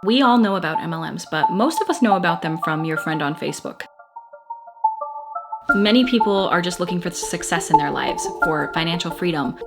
We all know about MLMs, but most of us know about them from your friend on Facebook. Many people are just looking for success in their lives, for financial freedom,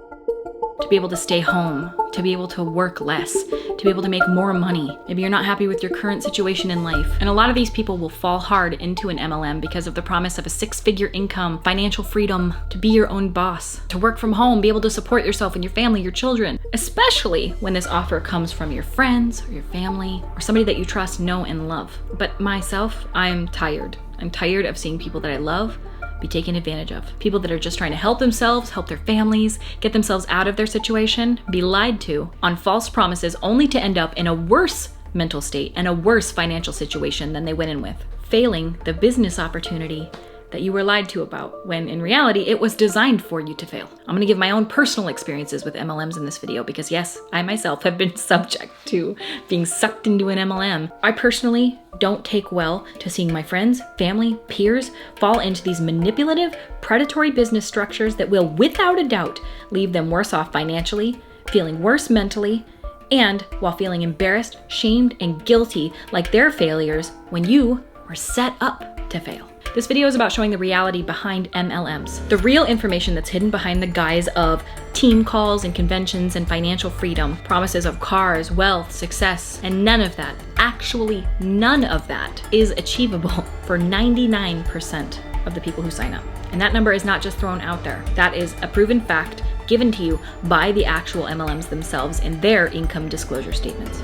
to be able to stay home, to be able to work less, to be able to make more money. Maybe you're not happy with your current situation in life. And a lot of these people will fall hard into an MLM because of the promise of a six-figure income, financial freedom, to be your own boss, to work from home, be able to support yourself and your family, your children, especially when this offer comes from your friends or your family or somebody that you trust, know, and love. But myself, I'm tired. I'm tired of seeing people that I love be taken advantage of. People that are just trying to help themselves, help their families, get themselves out of their situation, be lied to on false promises only to end up in a worse mental state and a worse financial situation than they went in with, failing the business opportunity that you were lied to about, when in reality, it was designed for you to fail. I'm gonna give my own personal experiences with MLMs in this video because yes, I myself have been subject to being sucked into an MLM. I personally don't take well to seeing my friends, family, peers fall into these manipulative, predatory business structures that will, without a doubt, leave them worse off financially, feeling worse mentally, and while feeling embarrassed, shamed, and guilty like they're failures when you were set up to fail. This video is about showing the reality behind MLMs, the real information that's hidden behind the guise of team calls and conventions and financial freedom, promises of cars, wealth, success, and none of that, actually none of that, is achievable for 99% of the people who sign up. And that number is not just thrown out there. That is a proven fact given to you by the actual MLMs themselves in their income disclosure statements.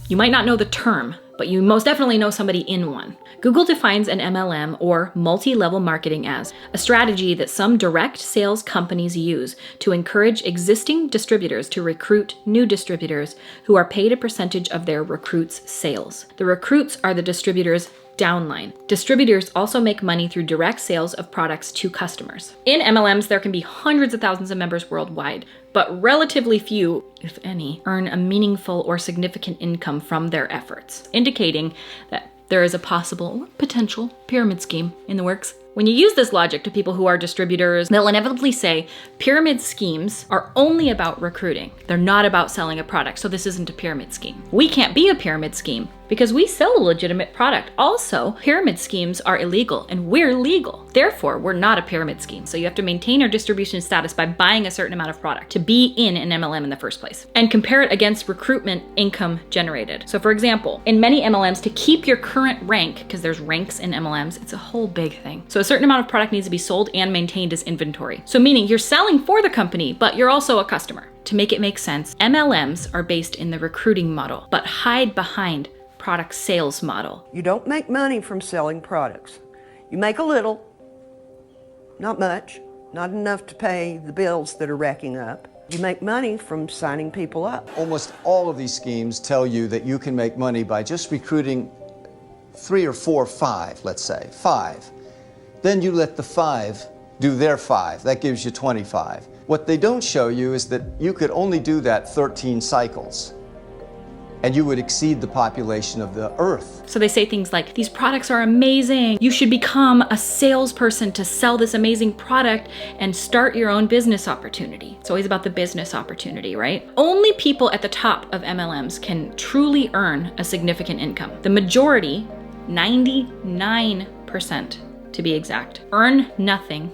You might not know the term, but you most definitely know somebody in one. Google defines an MLM, or multi-level marketing, as a strategy that some direct sales companies use to encourage existing distributors to recruit new distributors who are paid a percentage of their recruits' sales. The recruits are the distributors' downline. Distributors also make money through direct sales of products to customers. In MLMs, there can be hundreds of thousands of members worldwide, but relatively few, if any, earn a meaningful or significant income from their efforts, indicating that there is a possible or potential pyramid scheme in the works. When you use this logic to people who are distributors, they'll inevitably say pyramid schemes are only about recruiting. They're not about selling a product, so this isn't a pyramid scheme. We can't be a pyramid scheme because we sell a legitimate product. Also, pyramid schemes are illegal and we're legal. Therefore, we're not a pyramid scheme. So you have to maintain our distribution status by buying a certain amount of product to be in an MLM in the first place, and compare it against recruitment income generated. So for example, in many MLMs, to keep your current rank, because there's ranks in MLMs, it's a whole big thing. So a certain amount of product needs to be sold and maintained as inventory. So meaning you're selling for the company, but you're also a customer. To make it make sense, MLMs are based in the recruiting model, but hide behind product sales model. You don't make money from selling products. You make a little, not much, not enough to pay the bills that are racking up. You make money from signing people up. Almost all of these schemes tell you that you can make money by just recruiting 3 or 4 or 5, let's say, 5. Then you let the 5 do their 5. That gives you 25. What they don't show you is that you could only do that 13 cycles, and you would exceed the population of the earth. So they say things like, these products are amazing. You should become a salesperson to sell this amazing product and start your own business opportunity. It's always about the business opportunity, right? Only people at the top of MLMs can truly earn a significant income. The majority, 99% to be exact, earn nothing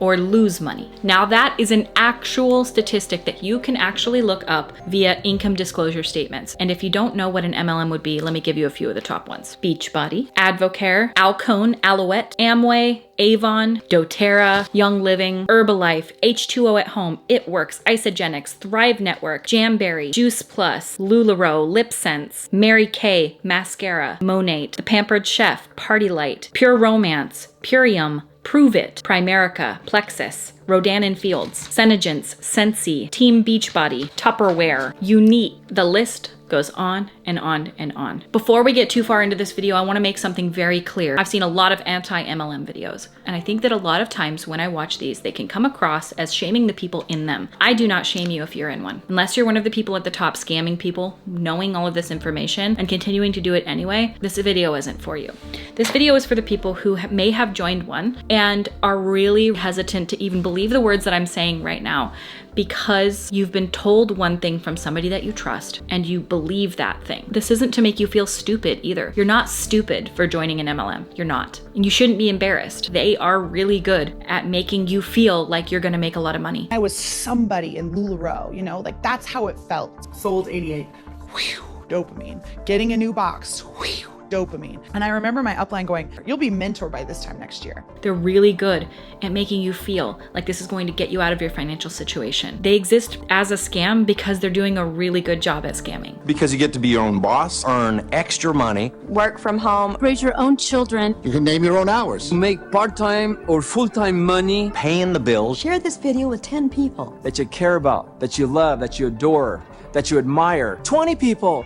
or lose money. Now that is an actual statistic that you can actually look up via income disclosure statements. And if you don't know what an MLM would be, let me give you a few of the top ones. Beachbody, Advocare, Alcone, Alouette, Amway, Avon, doTERRA, Young Living, Herbalife, H2O at Home, It Works, Isagenix, Thrive Network, Jamberry, Juice Plus, LuLaRoe, LipSense, Mary Kay, Mascara, Monate, The Pampered Chef, Party Light, Pure Romance, Purium, Prove It, Primerica, Plexus, Rodan & Fields, Senegence, Scentsy, Team Beachbody, Tupperware, Unique. The list goes on and on and on. Before we get too far into this video, I want to make something very clear. I've seen a lot of anti-MLM videos, and I think that a lot of times when I watch these, they can come across as shaming the people in them. I do not shame you if you're in one. Unless you're one of the people at the top scamming people, knowing all of this information and continuing to do it anyway, this video isn't for you. This video is for the people who may have joined one and are really hesitant to even believe believe the words that I'm saying right now because you've been told one thing from somebody that you trust and you believe that thing. This isn't to make you feel stupid either. You're not stupid for joining an MLM. You're not. And you shouldn't be embarrassed. They are really good at making you feel like you're gonna make a lot of money. I was somebody in LuLaRoe, you know, like that's how it felt. Sold 88, whew, dopamine. Getting a new box, whew, dopamine. And I remember my upline going, you'll be mentored by this time next year. They're really good at making you feel like this is going to get you out of your financial situation. They exist as a scam because they're doing a really good job at scamming. Because you get to be your own boss, earn extra money, work from home, raise your own children. You can name your own hours. Make part-time or full-time money. paying the bills. Share this video with 10 people That you care about, that you love, that you adore, that you admire. 20 people.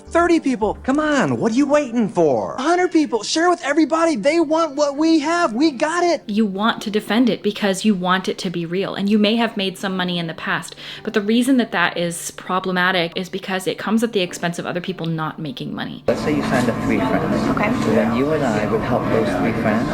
30 people. Come on, what are you waiting for? 100 people. Share with everybody. They want what we have. We got it. You want to defend it because you want it to be real. And you may have made some money in the past. But the reason that that is problematic is because it comes at the expense of other people not making money. Let's say you signed up 3 friends. Okay. So then you and I would help those 3 friends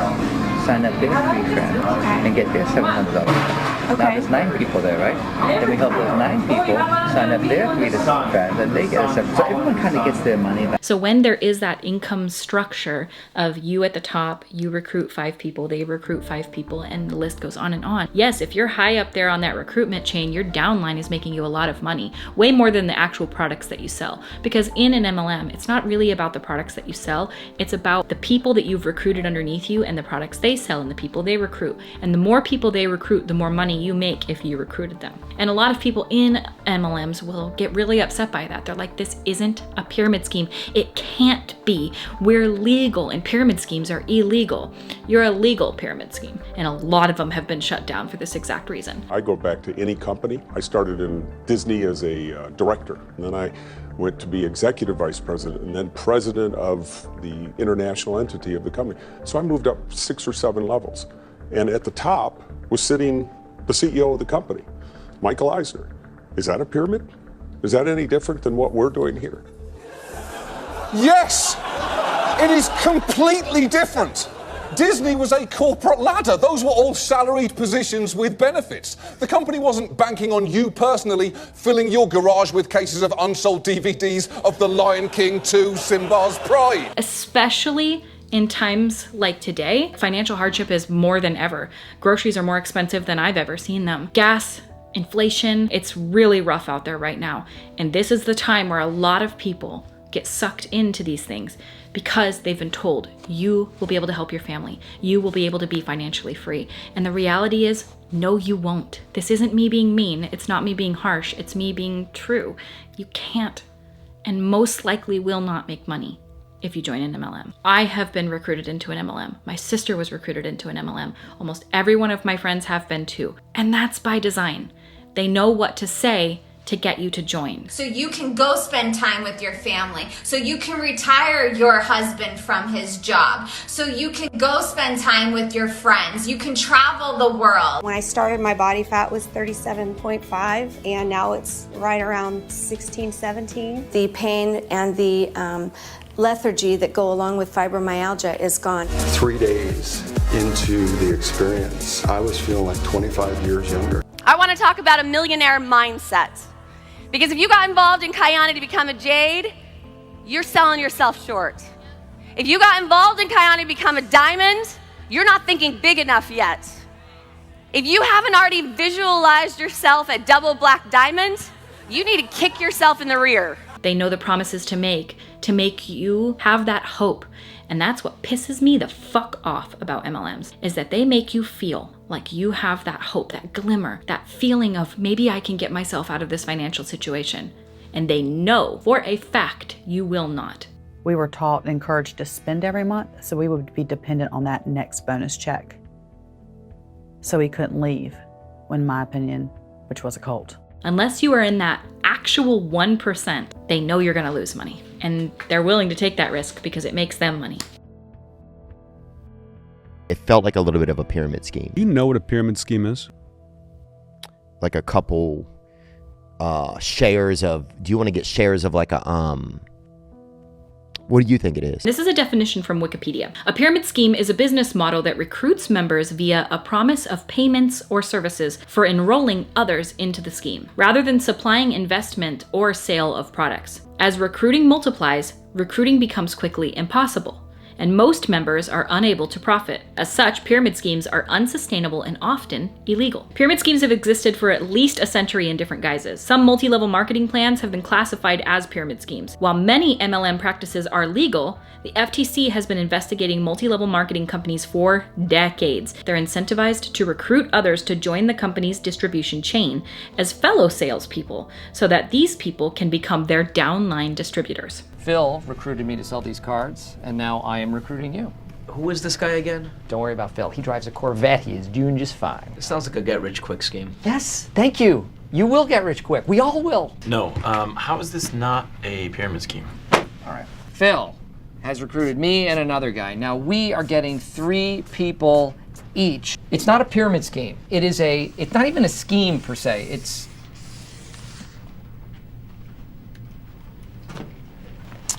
sign up their 3 friends and get their $700. Okay. Now there's 9 people there, right? Then we help those 9 people sign up their 3 friends and they get a 7. So everyone kind of gets their money back. So when there is that income structure of you at the top, you recruit 5 people, they recruit 5 people, and the list goes on and on. Yes, if you're high up there on that recruitment chain, your downline is making you a lot of money, way more than the actual products that you sell. Because in an MLM, it's not really about the products that you sell, it's about the people that you've recruited underneath you and the products they sell and the people they recruit. And the more people they recruit, the more money you make if you recruited them. And a lot of people in MLMs will get really upset by that. They're like, this isn't a pyramid scheme. It can't be. We're legal and pyramid schemes are illegal. You're a legal pyramid scheme. And a lot of them have been shut down for this exact reason. I go back to any company. I started in Disney as a director, and then I went to be executive vice president and then president of the international entity of the company. So I moved up 6 or 7 levels. And at the top was sitting the CEO of the company, Michael Eisner. Is that a pyramid? Is that any different than what we're doing here? Yes! It is completely different. Disney was a corporate ladder. Those were all salaried positions with benefits. The company wasn't banking on you personally filling your garage with cases of unsold DVDs of The Lion King 2, Simba's Pride. Especially in times like today, financial hardship is more than ever. Groceries are more expensive than I've ever seen them. Gas, inflation, it's really rough out there right now. And this is the time where a lot of people get sucked into these things because they've been told you will be able to help your family. You will be able to be financially free. And the reality is, no, you won't. This isn't me being mean. It's not me being harsh. It's me being true. You can't, and most likely will not make money if you join an MLM. I have been recruited into an MLM. My sister was recruited into an MLM. Almost every one of my friends have been too. And that's by design. They know what to say to get you to join. So you can go spend time with your family. So you can retire your husband from his job. So you can go spend time with your friends. You can travel the world. When I started, my body fat was 37.5 and now it's right around 16, 17. The pain and the lethargy that go along with fibromyalgia is gone. 3 days into the experience, I was feeling like 25 years younger. I want to talk about a millionaire mindset. Because if you got involved in Kayane to become a jade, you're selling yourself short. If you got involved in Kayane to become a diamond, you're not thinking big enough yet. If you haven't already visualized yourself at double black diamond, you need to kick yourself in the rear. They know the promises to make you have that hope. And that's what pisses me the fuck off about MLMs, is that they make you feel like you have that hope, that glimmer, that feeling of maybe I can get myself out of this financial situation. And they know for a fact you will not. We were taught and encouraged to spend every month, so we would be dependent on that next bonus check. So we couldn't leave, in my opinion, which was a cult. Unless you are in that actual 1%, they know you're gonna lose money. And they're willing to take that risk because it makes them money. It felt like a little bit of a pyramid scheme. You know what a pyramid scheme is? Like a couple shares of, do you want to get shares of like a, What do you think it is? This is a definition from Wikipedia. A pyramid scheme is a business model that recruits members via a promise of payments or services for enrolling others into the scheme, rather than supplying investment or sale of products. As recruiting multiplies, recruiting becomes quickly impossible, and most members are unable to profit. As such, pyramid schemes are unsustainable and often illegal. Pyramid schemes have existed for at least a century in different guises. Some multi-level marketing plans have been classified as pyramid schemes. While many MLM practices are legal, the FTC has been investigating multi-level marketing companies for decades. They're incentivized to recruit others to join the company's distribution chain as fellow salespeople so that these people can become their downline distributors. Phil recruited me to sell these cards, and now I am recruiting you. Who is this guy again? Don't worry about Phil. He drives a Corvette. He is doing just fine. It sounds like a get-rich-quick scheme. Yes, thank you. You will get rich quick. We all will. No, how is this not a pyramid scheme? All right. Phil has recruited me and another guy. Now we are getting 3 people each. It's not a pyramid scheme. It's not even a scheme per se.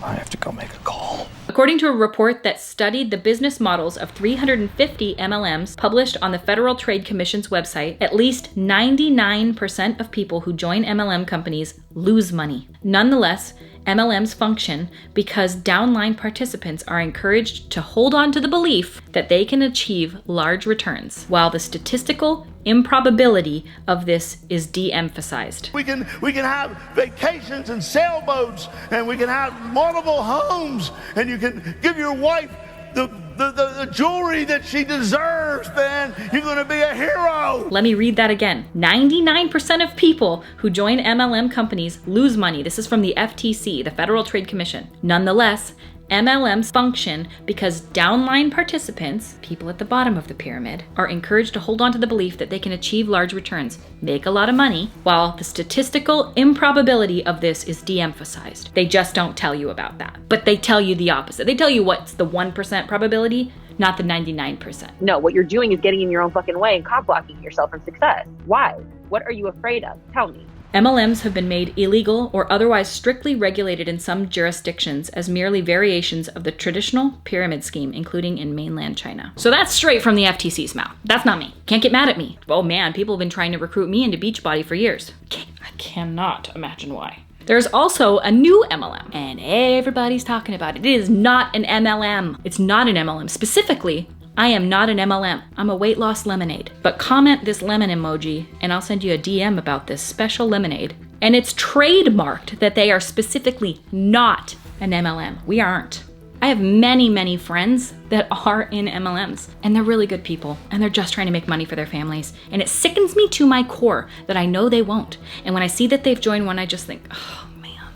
I have to go make a call. According to a report that studied the business models of 350 MLMs published on the Federal Trade Commission's website, at least 99% of people who join MLM companies lose money. Nonetheless, MLMs function because downline participants are encouraged to hold on to the belief that they can achieve large returns, while the statistical improbability of this is de-emphasized. We can have vacations and sailboats, and we can have multiple homes, and you can give your wife the jewelry that she deserves, man. You're gonna be a hero. Let me read that again. 99% of people who join MLM companies lose money. This is from the FTC, the Federal Trade Commission. Nonetheless, MLMs function because downline participants, people at the bottom of the pyramid, are encouraged to hold on to the belief that they can achieve large returns, make a lot of money, while the statistical improbability of this is de-emphasized. They just don't tell you about that. But they tell you the opposite. They tell you what's the 1% probability, not the 99%. No, what you're doing is getting in your own fucking way and cock-blocking yourself from success. Why? What are you afraid of? Tell me. MLMs have been made illegal or otherwise strictly regulated in some jurisdictions as merely variations of the traditional pyramid scheme, including in mainland China. So that's straight from the FTC's mouth. That's not me. Can't get mad at me. Oh man, people have been trying to recruit me into Beachbody for years. I cannot imagine why. There's also a new MLM, and everybody's talking about it. It is not an MLM. It's not an MLM. Specifically, I am not an MLM. I'm a weight loss lemonade. But comment this lemon emoji and I'll send you a DM about this special lemonade. And it's trademarked that they are specifically not an MLM. We aren't. I have many, many friends that are in MLMs, and they're really good people, and they're just trying to make money for their families. And it sickens me to my core that I know they won't. And when I see that they've joined one, I just think, oh man.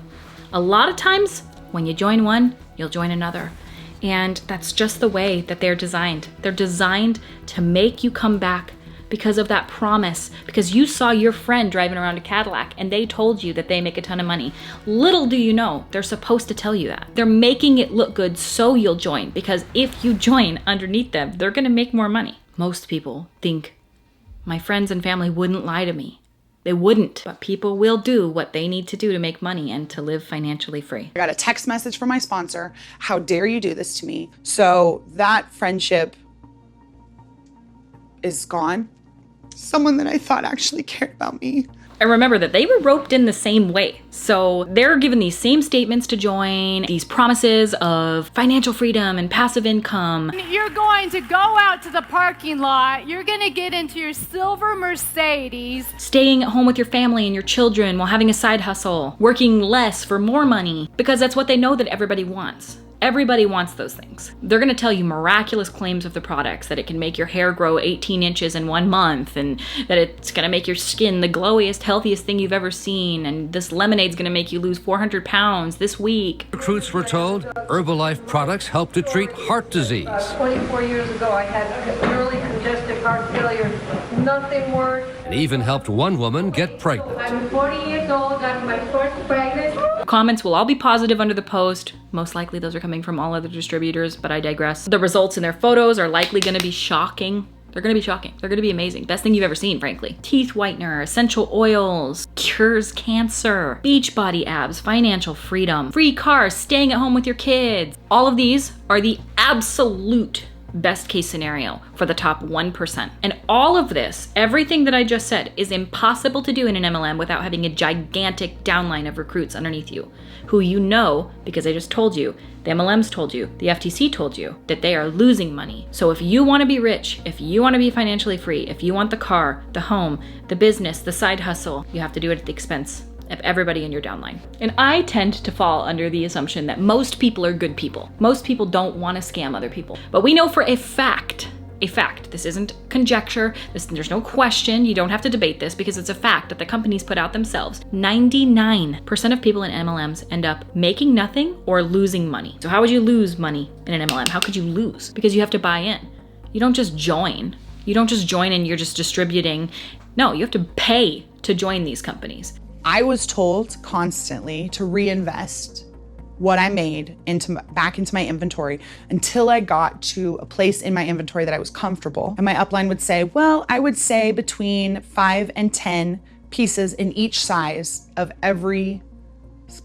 A lot of times, when you join one, you'll join another. And that's just the way that they're designed. They're designed to make you come back because of that promise, because you saw your friend driving around a Cadillac and they told you that they make a ton of money. Little do you know, they're supposed to tell you that. They're making it look good so you'll join, because if you join underneath them, they're gonna make more money. Most people think, my friends and family wouldn't lie to me. They wouldn't, but people will do what they need to do to make money and to live financially free. I got a text message from my sponsor. How dare you do this to me? So that friendship is gone. Someone that I thought actually cared about me. And remember that they were roped in the same way. So they're given these same statements to join, these promises of financial freedom and passive income. You're going to go out to the parking lot, you're gonna get into your silver Mercedes. Staying at home with your family and your children while having a side hustle, working less for more money, because that's what they know that everybody wants. Everybody wants those things. They're gonna tell you miraculous claims of the products, that it can make your hair grow 18 inches in 1 month, and that it's gonna make your skin the glowiest, healthiest thing you've ever seen, and this lemonade's gonna make you lose 400 pounds this week. Recruits were told Herbalife products help to treat heart disease. 24 years ago, I had early congestive heart failure. Nothing worked. And even helped one woman get pregnant. I'm 40 years old, got my first pregnancy. Comments will all be positive under the post. Most likely those are coming from all other distributors, but I digress. The results in their photos are likely gonna be shocking. They're gonna be shocking. They're gonna be amazing. Best thing you've ever seen, frankly. Teeth whitener, essential oils, cures cancer, Beachbody abs, financial freedom, free cars, staying at home with your kids. All of these are the absolute best case scenario for the top 1%. And all of this, everything that I just said, is impossible to do in an MLM without having a gigantic downline of recruits underneath you, who you know, because I just told you, the MLMs told you, the FTC told you, that they are losing money. So if you want to be rich, if you want to be financially free, if you want the car, the home, the business, the side hustle, you have to do it at the expense of everybody in your downline. And I tend to fall under the assumption that most people are good people. Most people don't want to scam other people. But we know for a fact, this isn't conjecture, there's no question, you don't have to debate this because it's a fact that the companies put out themselves. 99% of people in MLMs end up making nothing or losing money. So how would you lose money in an MLM? How could you lose? Because you have to buy in. You don't just join. You don't just join and you're just distributing. No, you have to pay to join these companies. I was told constantly to reinvest what I made back into my inventory until I got to a place in my inventory that I was comfortable. And my upline would say, well, I would say between 5 and 10 pieces in each size of every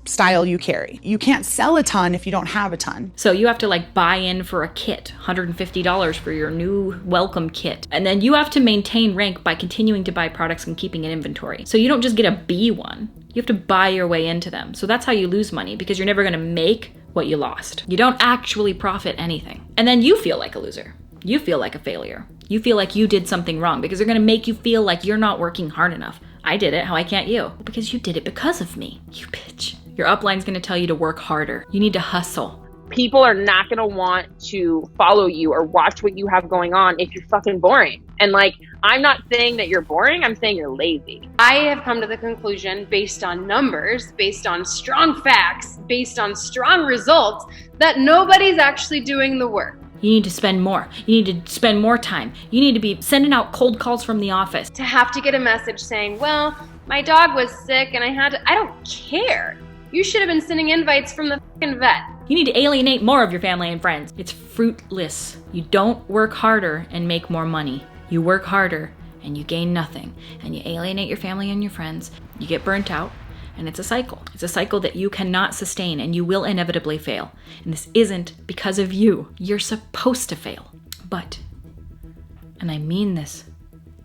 style you carry. You can't sell a ton if you don't have a ton. So you have to like buy in for a kit, $150 for your new welcome kit. And then you have to maintain rank by continuing to buy products and keeping an inventory. So you don't just get a B1, you have to buy your way into them. So that's how you lose money, because you're never gonna make what you lost. You don't actually profit anything. And then you feel like a loser. You feel like a failure. You feel like you did something wrong because they're gonna make you feel like you're not working hard enough. I did it, how can't you? Because you did it because of me, you bitch. Your upline's gonna tell you to work harder. You need to hustle. People are not going to want to follow you or watch what you have going on if you're fucking boring. And like, I'm not saying that you're boring, I'm saying you're lazy. I have come to the conclusion, based on numbers, based on strong facts, based on strong results, that nobody's actually doing the work. You need to spend more. You need to spend more time. You need to be sending out cold calls from the office. To have to get a message saying, well, my dog was sick and I don't care. You should have been sending invites from the fucking vet. You need to alienate more of your family and friends. It's fruitless. You don't work harder and make more money. You work harder and you gain nothing. And you alienate your family and your friends. You get burnt out. And it's a cycle. It's a cycle that you cannot sustain and you will inevitably fail. And this isn't because of you. You're supposed to fail. But, and I mean this,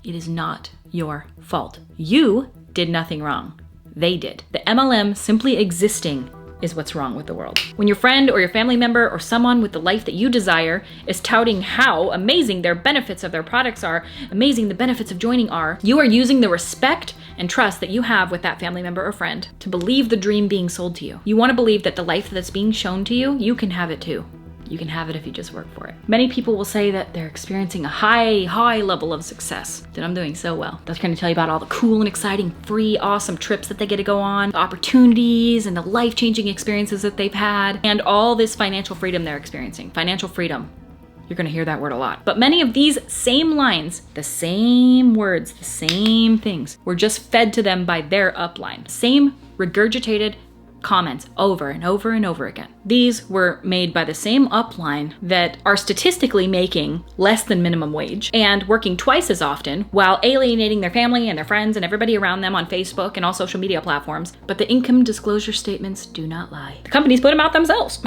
it is not your fault. You did nothing wrong. They did. The MLM simply existing is what's wrong with the world. When your friend or your family member or someone with the life that you desire is touting how amazing their benefits of their products are, amazing the benefits of joining are, you are using the respect and trust that you have with that family member or friend to believe the dream being sold to you. You want to believe that the life that's being shown to you, you can have it too. You can have it if you just work for it. Many people will say that they're experiencing a high level of success, that I'm doing so well. That's going to tell you about all the cool and exciting, free, awesome trips that they get to go on, the opportunities and the life-changing experiences that they've had, and all this financial freedom they're experiencing. Financial freedom. You're going to hear that word a lot. But many of these same lines, the same words, the same things, were just fed to them by their upline. Same regurgitated comments over and over and over again. These were made by the same upline that are statistically making less than minimum wage and working twice as often while alienating their family and their friends and everybody around them on Facebook and all social media platforms. But the income disclosure statements do not lie. The companies put them out themselves.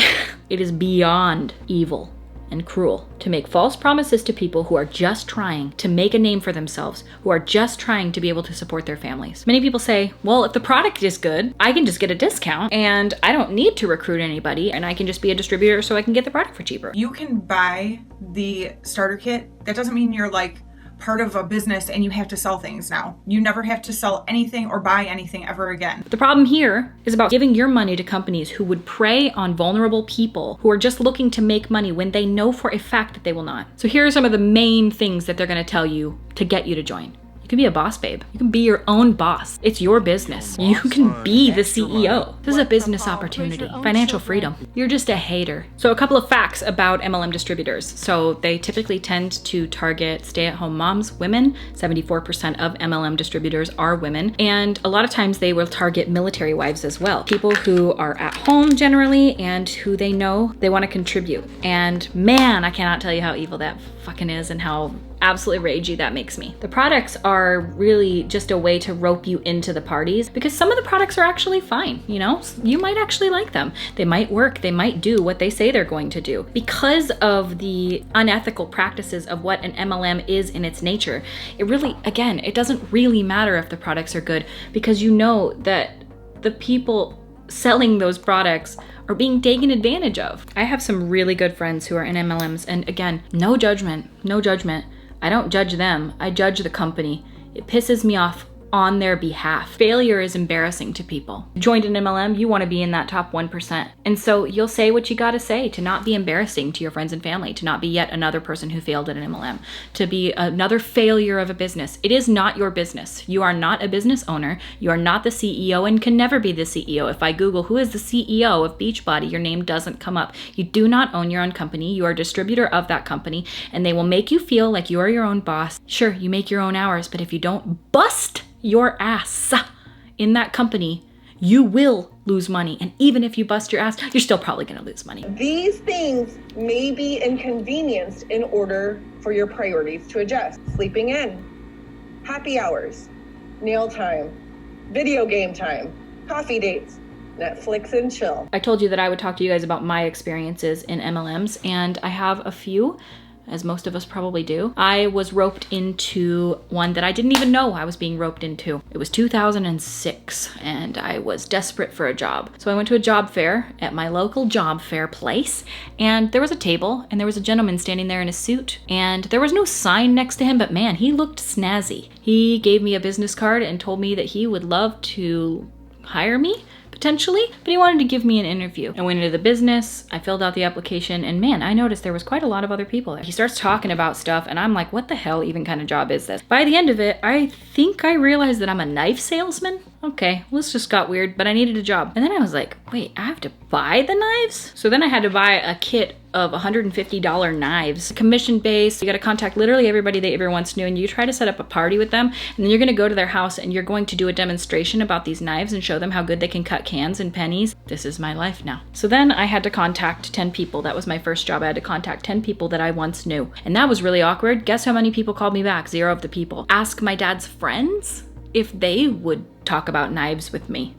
It is beyond evil and cruel to make false promises to people who are just trying to make a name for themselves, who are just trying to be able to support their families. Many people say, well, if the product is good, I can just get a discount and I don't need to recruit anybody and I can just be a distributor so I can get the product for cheaper. You can buy the starter kit. That doesn't mean you're like part of a business and you have to sell things now. You never have to sell anything or buy anything ever again. The problem here is about giving your money to companies who would prey on vulnerable people who are just looking to make money when they know for a fact that they will not. So here are some of the main things that they're going to tell you to get you to join. You can be a boss, babe. You can be your own boss. It's your business. You can be the CEO. This is a business opportunity, financial freedom. You're just a hater. So a couple of facts about MLM distributors. So they typically tend to target stay-at-home moms, women. 74% of MLM distributors are women. And a lot of times they will target military wives as well. People who are at home generally and who they know they want to contribute. And man, I cannot tell you how evil that fucking is and how absolutely ragey that makes me. The products are really just a way to rope you into the parties because some of the products are actually fine, you know? You might actually like them. They might work, they might do what they say they're going to do. Because of the unethical practices of what an MLM is in its nature, it really, again, it doesn't really matter if the products are good because you know that the people selling those products are being taken advantage of. I have some really good friends who are in MLMs, and again, no judgment, no judgment. I don't judge them, I judge the company. It pisses me off on their behalf. Failure is embarrassing to people. You joined an MLM, you want to be in that top 1%. And so you'll say what you got to say to not be embarrassing to your friends and family, to not be yet another person who failed at an MLM, to be another failure of a business. It is not your business. You are not a business owner. You are not the CEO and can never be the CEO. If I Google who is the CEO of Beachbody, your name doesn't come up. You do not own your own company. You are a distributor of that company, and they will make you feel like you are your own boss. Sure, you make your own hours, but if you don't bust your ass in that company, you will lose money. And even if you bust your ass, you're still probably gonna lose money. These things may be inconvenienced in order for your priorities to adjust. Sleeping in, happy hours, nail time, video game time, coffee dates, Netflix and chill. I told you that I would talk to you guys about my experiences in MLMs, and I have a few, as most of us probably do. I was roped into one that I didn't even know I was being roped into. It was 2006 and I was desperate for a job. So I went to a job fair at my local job fair place, and there was a table and there was a gentleman standing there in a suit, and there was no sign next to him, but man, he looked snazzy. He gave me a business card and told me that he would love to hire me, potentially, but he wanted to give me an interview. I went into the business, I filled out the application, and man, I noticed there was quite a lot of other people there. He starts talking about stuff, and I'm like, what the hell even kind of job is this? By the end of it, I think I realized that I'm a knife salesman. Okay, well, this just got weird, but I needed a job. And then I was like, wait, I have to buy the knives? So then I had to buy a kit of $150 knives, commission based. You got to contact literally everybody they ever once knew, and you try to set up a party with them, and then you're going to go to their house and you're going to do a demonstration about these knives and show them how good they can cut cans and pennies. This is my life now. So then I had to contact 10 people. That was my first job. I had to contact 10 people that I once knew, and that was really awkward. Guess how many people called me back? 0 of the people. Ask my dad's friends if they would talk about knives with me.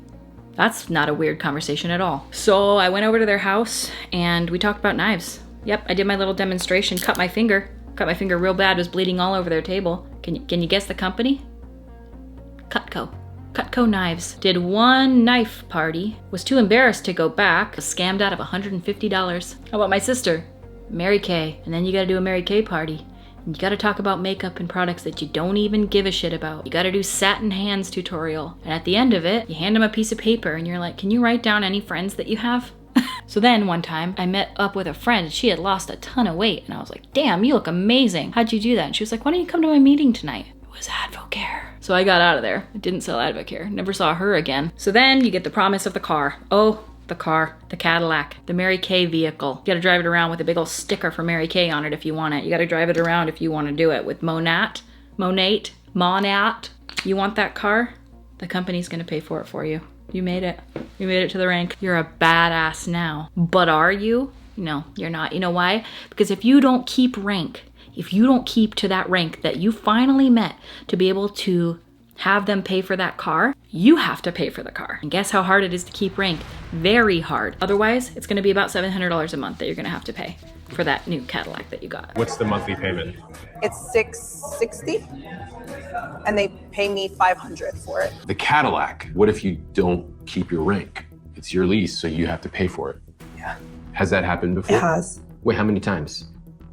That's not a weird conversation at all. So I went over to their house and we talked about knives. Yep, I did my little demonstration, cut my finger real bad, was bleeding all over their table. Can you guess the company? Cutco Knives. Did one knife party, was too embarrassed to go back, was scammed out of $150. How about my sister? Mary Kay. And then you gotta do a Mary Kay party. You gotta talk about makeup and products that you don't even give a shit about. You gotta do satin hands tutorial. And at the end of it, you hand them a piece of paper and you're like, can you write down any friends that you have? So then one time I met up with a friend. She had lost a ton of weight and I was like, damn, you look amazing. How'd you do that? And she was like, why don't you come to my meeting tonight? It was Advocare. So I got out of there. I didn't sell Advocare. Never saw her again. So then you get the promise of the car. Oh, the car, the Cadillac, the Mary Kay vehicle. You gotta drive it around with a big old sticker for Mary Kay on it if you want it. You gotta drive it around if you want to do it with Monat. You want that car? The company's gonna pay for it for you. You made it. You made it to the rank. You're a badass now. But are you? No, you're not. You know why? Because if you don't keep rank, if you don't keep to that rank that you finally met to be able to have them pay for that car, you have to pay for the car. And guess how hard it is to keep rank? Very hard. Otherwise, it's gonna be about $700 a month that you're gonna have to pay for that new Cadillac that you got. What's the monthly payment? It's $660, and they pay me $500 for it. The Cadillac, what if you don't keep your rank? It's your lease, so you have to pay for it. Yeah. Has that happened before? It has. Wait, how many times?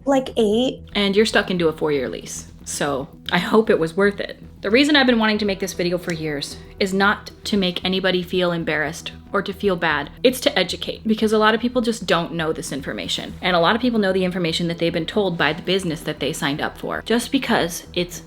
Like 8. And you're stuck into a 4-year lease. So I hope it was worth it. The reason I've been wanting to make this video for years is not to make anybody feel embarrassed or to feel bad. It's to educate, because a lot of people just don't know this information. And a lot of people know the information that they've been told by the business that they signed up for. Just because it's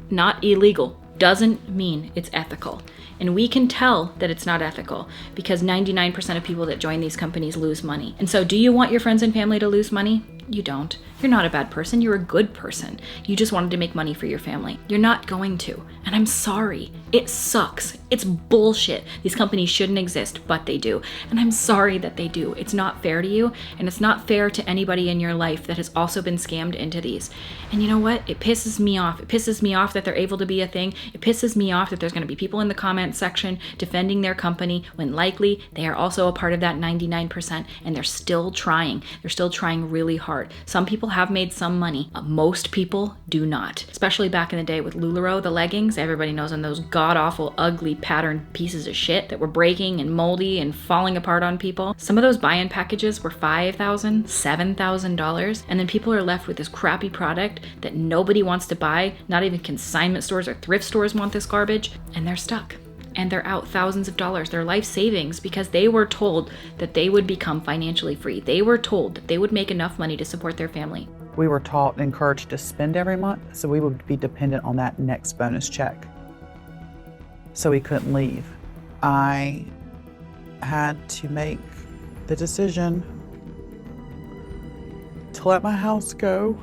not illegal doesn't mean it's ethical. And we can tell that it's not ethical because 99% of people that join these companies lose money. And so do you want your friends and family to lose money? You don't. You're not a bad person. You're a good person. You just wanted to make money for your family. You're not going to. And I'm sorry. It sucks. It's bullshit. These companies shouldn't exist, but they do. And I'm sorry that they do. It's not fair to you, and it's not fair to anybody in your life that has also been scammed into these. And you know what? It pisses me off. It pisses me off that they're able to be a thing. It pisses me off that there's going to be people in the comment section defending their company when likely they are also a part of that 99%, and they're still trying. They're still trying really hard. Some people have made some money. Most people do not. Especially back in the day with LuLaRoe, the leggings. Everybody knows on those god-awful, ugly patterned pieces of shit that were breaking and moldy and falling apart on people. Some of those buy-in packages were $5,000, $7,000, and then people are left with this crappy product that nobody wants to buy. Not even consignment stores or thrift stores want this garbage, and they're stuck. And they're out thousands of dollars, their life savings, because they were told that they would become financially free. They were told that they would make enough money to support their family. We were taught and encouraged to spend every month, so we would be dependent on that next bonus check. So we couldn't leave. I had to make the decision to let my house go.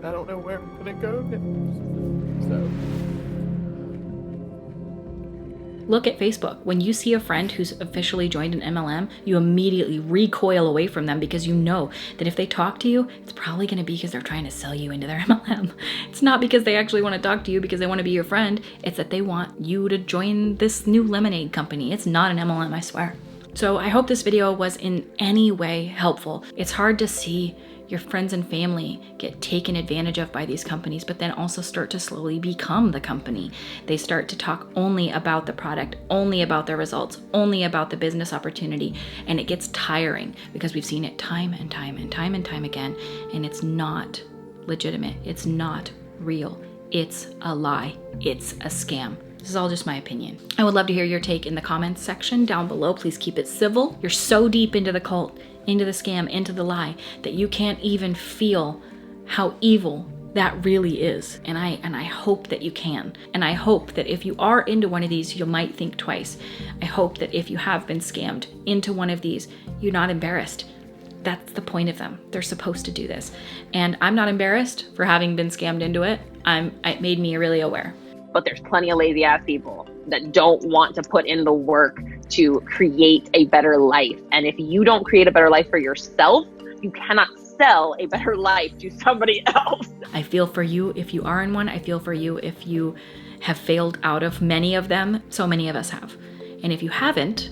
I don't know where I'm gonna go. Look at Facebook. When you see a friend who's officially joined an MLM, you immediately recoil away from them because you know that if they talk to you, it's probably going to be because they're trying to sell you into their MLM. It's not because they actually want to talk to you because they want to be your friend. It's that they want you to join this new lemonade company. It's not an MLM, I swear. So I hope this video was in any way helpful. It's hard to see your friends and family get taken advantage of by these companies, but then also start to slowly become the company. They start to talk only about the product, only about the results, only about the business opportunity, and it gets tiring because we've seen it time and time and time and time again, and it's not legitimate. It's not real. It's a lie. It's a scam. This is all just my opinion. I would love to hear your take in the comments section down below. Please keep it civil. You're so deep into the cult, into the scam, into the lie, that you can't even feel how evil that really is. And I hope that you can. And I hope that if you are into one of these, you might think twice. I hope that if you have been scammed into one of these, you're not embarrassed. That's the point of them. They're supposed to do this. And I'm not embarrassed for having been scammed into it. It made me really aware. But there's plenty of lazy ass people that don't want to put in the work to create a better life. And if you don't create a better life for yourself, you cannot sell a better life to somebody else. I feel for you if you are in one. I feel for you if you have failed out of many of them. So many of us have. And if you haven't,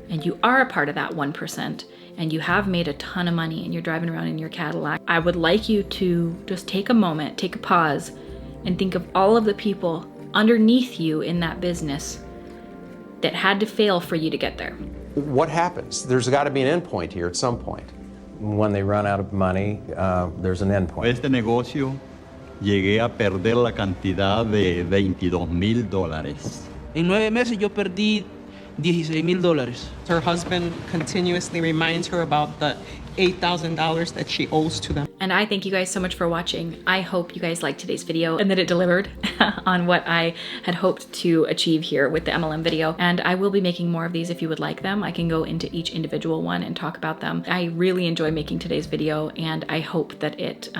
and you are a part of that 1%, and you have made a ton of money and you're driving around in your Cadillac, I would like you to just take a moment, take a pause, and think of all of the people underneath you in that business that had to fail for you to get there. What happens? There's got to be an end point here at some point. When they run out of money, there's an end point. Este negocio llegué a perder la cantidad de $22,000. En 9 meses yo perdí $16,000. Her husband continuously reminds her about the $8,000 that she owes to them. And I thank you guys so much for watching. I hope you guys liked today's video and that it delivered on what I had hoped to achieve here with the MLM video. And I will be making more of these if you would like them. I can go into each individual one and talk about them. I really enjoy making today's video, and I hope that it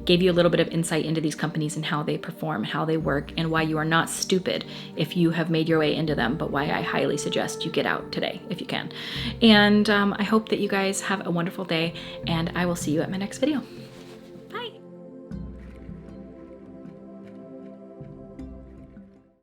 gave you a little bit of insight into these companies and how they perform, how they work, and why you are not stupid if you have made your way into them, but why I highly suggest you get out today if you can. And I hope that you guys have a wonderful day, and I will see you at my next video.